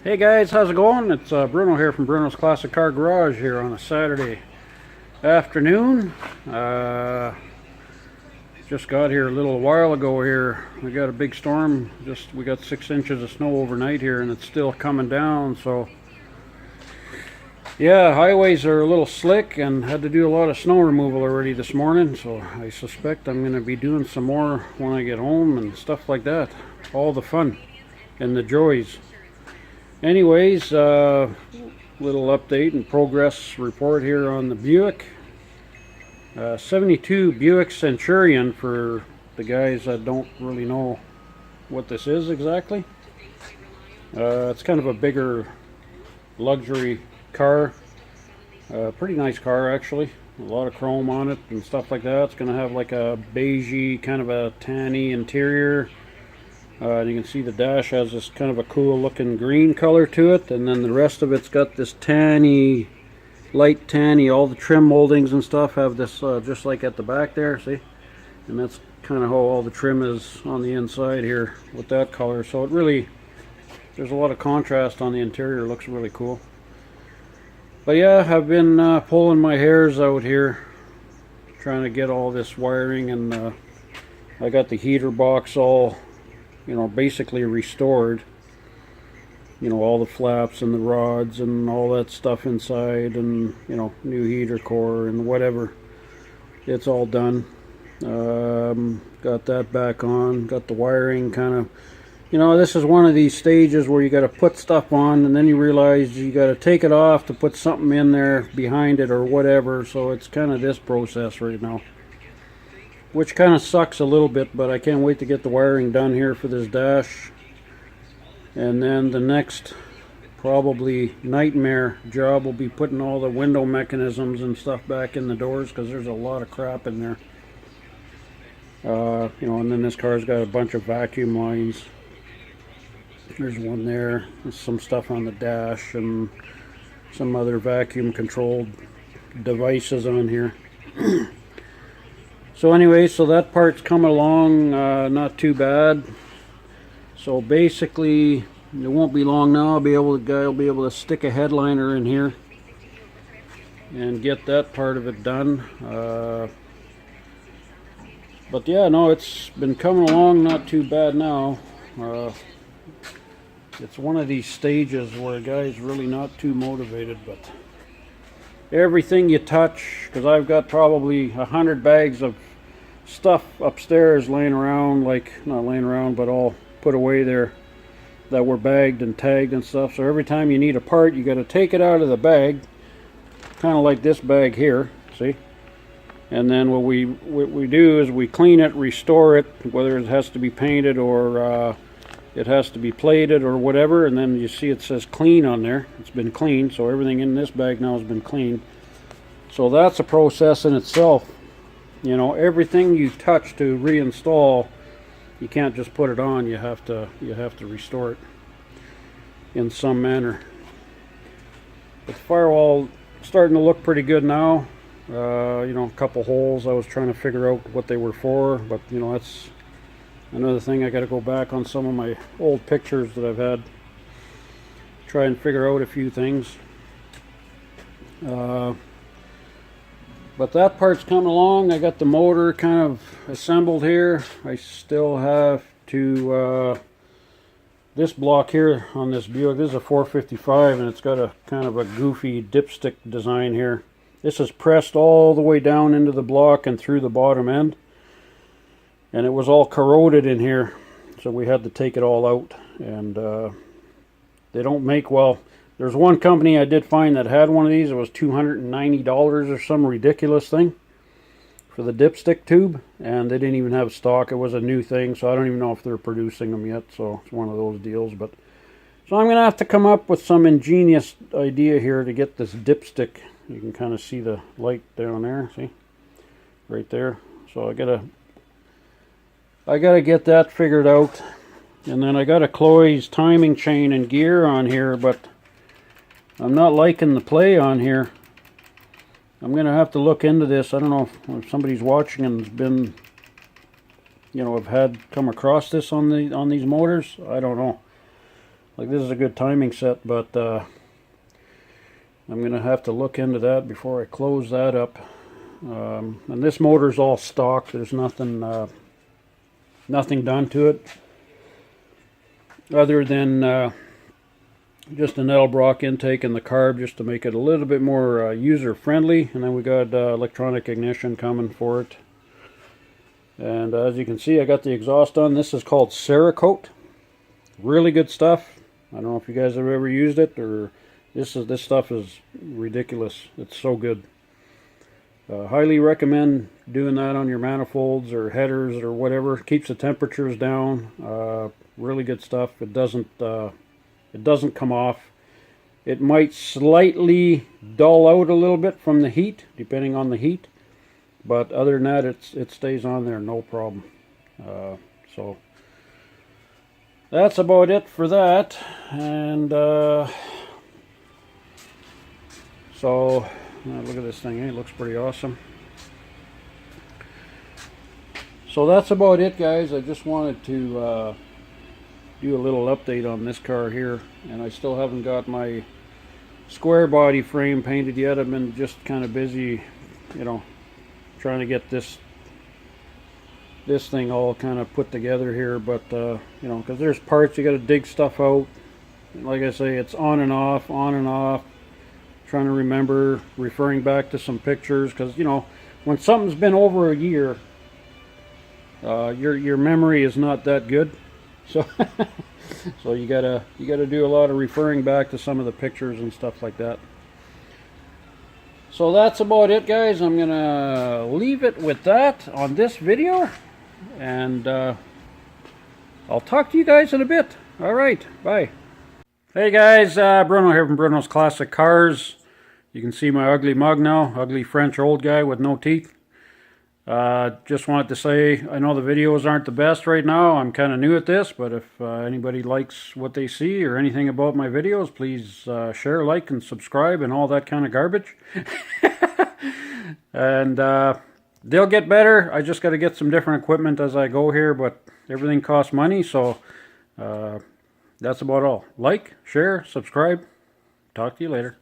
Hey guys, how's it going? It's Bruno here from Bruno's Classic Car Garage here on a Saturday afternoon. Just got here a little while ago here. We got a big storm. We got 6 inches of snow overnight here and it's still coming down. So yeah, highways are a little slick and had to do a lot of snow removal already this morning. So I suspect I'm going to be doing some more when I get home and stuff like that. All the fun and the joys. Anyways, little update and progress report here on the Buick. 72 Buick Centurion for the guys that don't really know what this is exactly. It's kind of a bigger luxury car. Pretty nice car actually. A lot of chrome on it and stuff like that. It's going to have like a beigey, kind of a tanny interior. And you can see the dash has this kind of a cool looking green color to it, and then the rest of it's got this tanny, light tanny. All the trim moldings and stuff have this just like at the back there, see? And that's kind of how all the trim is on the inside here with that color. So it really, there's a lot of contrast on the interior. It looks really cool. But yeah, I've been pulling my hairs out here trying to get all this wiring, and I got the heater box all, basically restored. All the flaps and the rods and all that stuff inside, and new heater core and whatever. It's all done. Got that back on. Got the wiring kind of, this is one of these stages where you got to put stuff on and then you realize you got to take it off to put something in there behind it or whatever. So it's kind of this process right now, which kind of sucks a little bit, but I can't wait to get the wiring done here for this dash. And then the next probably nightmare job will be putting all the window mechanisms and stuff back in the doors, because there's a lot of crap in there. And then this car's got a bunch of vacuum lines. There's one there. There's some stuff on the dash and some other vacuum controlled devices on here. So anyway, so that part's coming along not too bad. So basically, it won't be long now. Guy will be able to stick a headliner in here and get that part of it done. But yeah, no, it's been coming along not too bad now. It's one of these stages where a guy's really not too motivated, but everything you touch, because I've got probably 100 bags of stuff upstairs laying around, not laying around, but all put away there that were bagged and tagged and stuff. So every time you need a part, you got to take it out of the bag, kind of like this bag here, see? And then what we do is we clean it, restore it, whether it has to be painted or it has to be plated or whatever. And then you see it says clean on there. It's been cleaned, so everything in this bag now has been cleaned. So that's a process in itself. Everything you touch to reinstall, you can't just put it on. You have to restore it in some manner. But the firewall starting to look pretty good now. A couple holes I was trying to figure out what they were for, but that's another thing. I got to go back on some of my old pictures that I've had, try and figure out a few things. But that part's coming along. I got the motor kind of assembled here. I still have to, this block here on this Buick, this is a 455, and it's got a kind of a goofy dipstick design here. This is pressed all the way down into the block and through the bottom end. And it was all corroded in here, so we had to take it all out. And they don't make, well, there's one company I did find that had one of these. It was $290 or some ridiculous thing for the dipstick tube, and they didn't even have stock. It was a new thing, so I don't even know if they're producing them yet. So it's one of those deals. But so I'm gonna have to come up with some ingenious idea here to get this dipstick. You can kind of see the light down there, see, right there. So I gotta get that figured out. And then I got a Chloe's timing chain and gear on here, but I'm not liking the play on here. I'm going to have to look into this. I don't know if somebody's watching and has been, have come across this on these motors. I don't know. like this is a good timing set, but I'm gonna have to look into that before I close that up. And this motor's all stock. There's nothing nothing done to it other than just an Edelbrock intake in the carb, just to make it a little bit more user friendly. And then we got electronic ignition coming for it. And as you can see, I got the exhaust on. This is called Cerakote. Really good stuff. I don't know if you guys have ever used it, or this stuff is ridiculous. It's so good. Highly recommend doing that on your manifolds or headers or whatever. Keeps the temperatures down. Really good stuff. It doesn't come off. It might slightly dull out a little bit from the heat, depending on the heat, but other than that, it stays on there no problem. So that's about it for that. And so look at this thing. It looks pretty awesome. So that's about it, guys. I just wanted to do a little update on this car here, and I still haven't got my square body frame painted yet. I've been just kind of busy, you know, trying to get this thing all kind of put together here, but you know, because there's parts you got to dig stuff out. And like I say, it's on and off, on and off. Trying to remember, referring back to some pictures, because you know, when something's been over a year, your memory is not that good. So so you gotta do a lot of referring back to some of the pictures and stuff like that. So that's about it, guys. I'm gonna leave it with that on this video, and I'll talk to you guys in a bit. All right, bye. Hey guys, Bruno here from Bruno's Classic Cars. You can see my ugly mug now, ugly French old guy with no teeth. Just wanted to say, I know the videos aren't the best right now. I'm kind of new at this, but if anybody likes what they see or anything about my videos, please share, like, and subscribe and all that kind of garbage. And they'll get better. I just got to get some different equipment as I go here, but everything costs money, so that's about all. Like, share, subscribe. Talk to you later.